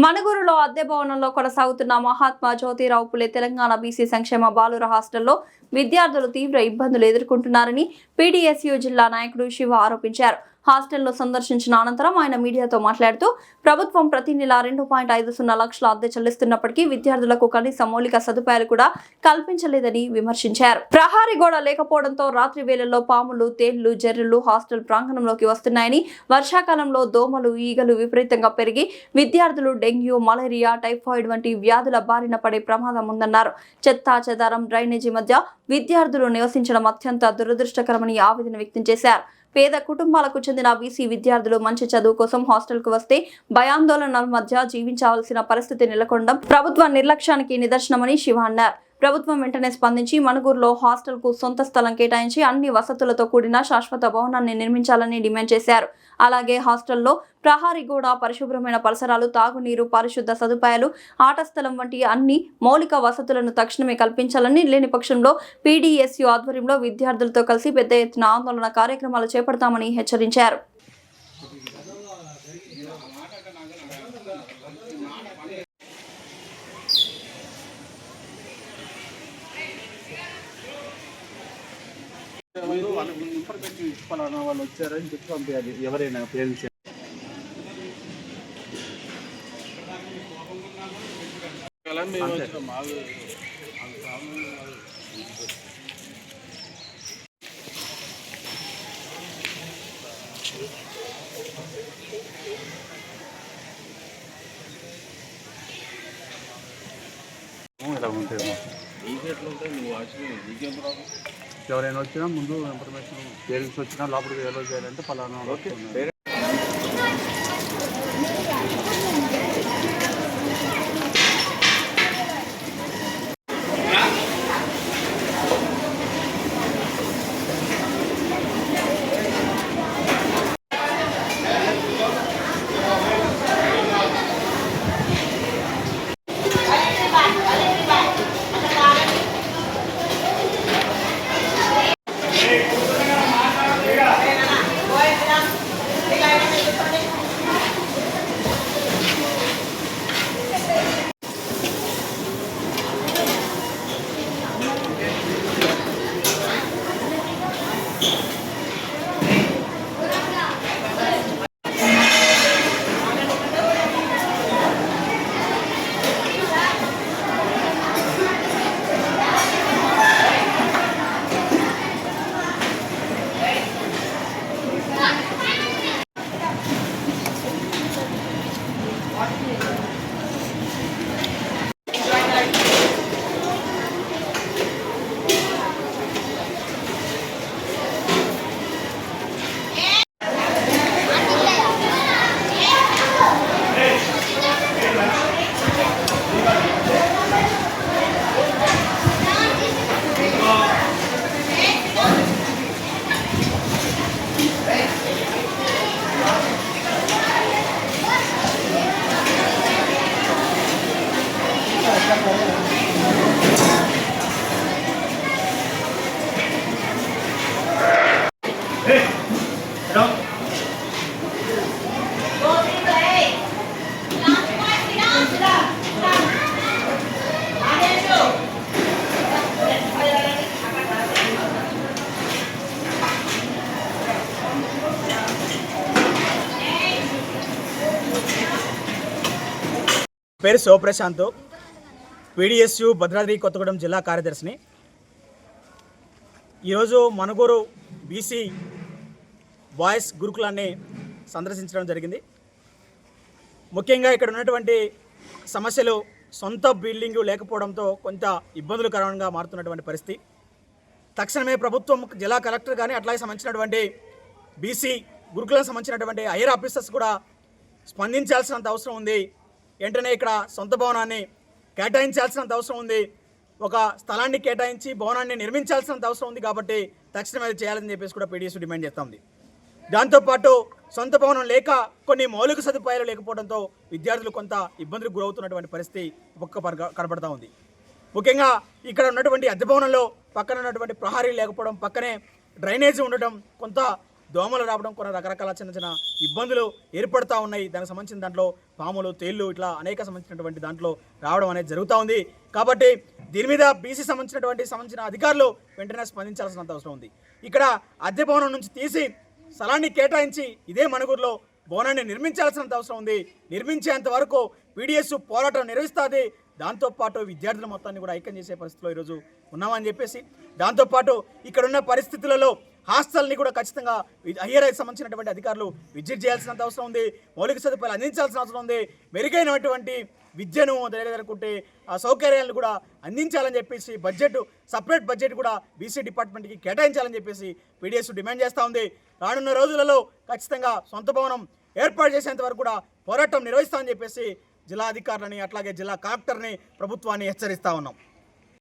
మణుగూరులో అద్దె భవనంలో కొనసాగుతున్న మహాత్మా జ్యోతిరావు పులే తెలంగాణ బీసీ సంక్షేమ బాలుర హాస్టల్లో విద్యార్థులు తీవ్ర ఇబ్బందులు ఎదుర్కొంటున్నారని పీడీఎస్యూ జిల్లా నాయకుడు శివ ఆరోపించారు. హాస్టల్లో సందర్శించిన అనంతరం ఆయన మీడియాతో మాట్లాడుతూ ప్రభుత్వం ప్రతి నెల 2.50 లక్షల అద్దె చెల్లిస్తున్నప్పటికీ విద్యార్థులకు కనీస మౌలిక సదుపాయాలు కూడా కల్పించలేదని విమర్శించారు. ప్రహారీ గోడ లేకపోవడంతో రాత్రి వేళల్లో పాములు, తేళ్లు, జర్రులు హాస్టల్ ప్రాంగణంలోకి వస్తున్నాయని, వర్షాకాలంలో దోమలు, ఈగలు విపరీతంగా పెరిగి విద్యార్థులు డెంగ్యూ, మలేరియా, టైఫాయిడ్ వంటి వ్యాధుల బారిన పడే ప్రమాదం ఉందన్నారు. చెత్తా చెదారం, డ్రైనేజీ మధ్య విద్యార్థులు నివసించడం అత్యంత దురదృష్టకరమని ఆవేదన వ్యక్తం చేశారు. పేద కుటుంబాలకు చెందిన బీసీ విద్యార్థులు మంచి చదువు కోసం హాస్టల్కు వస్తే భయాందోళనల మధ్య జీవించాల్సిన పరిస్థితి నెలకొనడం ప్రభుత్వ నిర్లక్ష్యానికి నిదర్శనమని శివ అన్నారు. ప్రభుత్వం వెంటనే స్పందించి మణుగూరులో హాస్టల్కు సొంత స్థలం కేటాయించి అన్ని వసతులతో కూడిన శాశ్వత భవనాన్ని నిర్మించాలని డిమాండ్ చేశారు. అలాగే హాస్టల్లో ప్రహారీ గోడ, పరిశుభ్రమైన పరిసరాలు, తాగునీరు, పరిశుద్ధ సదుపాయాలు, ఆట స్థలం వంటి అన్ని మౌలిక వసతులను తక్షణమే కల్పించాలని, లేని పక్షంలో పీడీఎస్యూ ఆధ్వర్యంలో విద్యార్థులతో కలిసి పెద్ద ఎత్తున ఆందోళన కార్యక్రమాలు చేపడతామని హెచ్చరించారు. ఇన్ఫర్మేషన్ ఇచ్చుకోవాలన్న వాళ్ళు వచ్చారని చెప్పి పంపించాలి. ఎవరైనా పేరెంట్స్ ఇలా ఉంటాయి. ఎవరైనా వచ్చినా ముందు ఇన్ఫర్మేషన్ పేరెంట్స్ వచ్చినా లోపలికి ఎలా చేయాలంటే ఫలానా పేరు శివప్రశాంత్, పీడీఎస్యూ భద్రాద్రి కొత్తగూడెం జిల్లా కార్యదర్శిని. ఈరోజు మణుగూరు బీసీ బాయ్స్ గురుకులాన్ని సందర్శించడం జరిగింది. ముఖ్యంగా ఇక్కడ ఉన్నటువంటి సమస్యలు సొంత బిల్డింగు లేకపోవడంతో కొంత ఇబ్బందులకరంగా మారుతున్నటువంటి పరిస్థితి. తక్షణమే ప్రభుత్వం, జిల్లా కలెక్టర్ కానీ అట్లాగే సంబంధించినటువంటి బీసీ గురుకులకు సంబంధించినటువంటి హైయర్ ఆఫీసర్స్ కూడా స్పందించాల్సినంత అవసరం ఉంది. వెంటనే ఇక్కడ సొంత భవనాన్ని కేటాయించాల్సినంత అవసరం ఉంది. ఒక స్థలాన్ని కేటాయించి భవనాన్ని నిర్మించాల్సినంత అవసరం ఉంది. కాబట్టి తక్షణమే చేయాలని చెప్పేసి కూడా పీడీఎస్ డిమాండ్ చేస్తూ ఉంది. దాంతోపాటు సొంత భవనం లేక కొన్ని మౌలిక సదుపాయాలు లేకపోవడంతో విద్యార్థులు కొంత ఇబ్బందులకు గురవుతున్నటువంటి పరిస్థితి కనబడుతూ ఉంది. ముఖ్యంగా ఇక్కడ ఉన్నటువంటి అద్దె భవనంలో పక్కన ఉన్నటువంటి ప్రహారీ లేకపోవడం, పక్కనే డ్రైనేజీ ఉండటం, కొంత దోమలు రావడం కొన్ని రకరకాల చిన్న చిన్న ఇబ్బందులు ఏర్పడుతూ ఉన్నాయి. దానికి సంబంధించిన దాంట్లో పాములు, తేళ్లు ఇట్లా అనేక సంబంధించినటువంటి దాంట్లో రావడం అనేది జరుగుతూ ఉంది. కాబట్టి దీని మీద బీసీ సంబంధించిన అధికారులు వెంటనే స్పందించాల్సినంత అవసరం ఉంది. ఇక్కడ అద్దె భవనం నుంచి తీసి స్థలాన్ని కేటాయించి ఇదే మణుగూరులో భవనాన్ని నిర్మించాల్సినంత అవసరం ఉంది. నిర్మించేంత వరకు పీడిఎస్ పోరాటం నిర్వహిస్తుంది. దాంతోపాటు విద్యార్థుల మొత్తాన్ని కూడా ఐక్యం చేసే పరిస్థితిలో ఈరోజు ఉన్నామని చెప్పేసి, దాంతోపాటు ఇక్కడున్న పరిస్థితులలో హాస్టల్ని కూడా ఖచ్చితంగా హైయర్ సంబంధించినటువంటి అధికారులు విజిట్ చేయాల్సినంత అవసరం ఉంది. మౌలిక సదుపాయాలు అందించాల్సిన అవసరం ఉంది. మెరుగైనటువంటి విద్యను లేదనుకుంటే ఆ సౌకర్యాలను కూడా అందించాలని చెప్పేసి సపరేట్ బడ్జెట్ కూడా బీసీ డిపార్ట్మెంట్కి కేటాయించాలని చెప్పేసి పీడిఎస్ డిమాండ్ చేస్తూ ఉంది. రానున్న రోజులలో ఖచ్చితంగా సొంత భవనం ఏర్పాటు చేసేంత వరకు కూడా పోరాటం నిర్వహిస్తామని చెప్పేసి జిల్లా అధికారులని అట్లాగే జిల్లా కలెక్టర్ని ప్రభుత్వాన్ని హెచ్చరిస్తూ ఉన్నాం.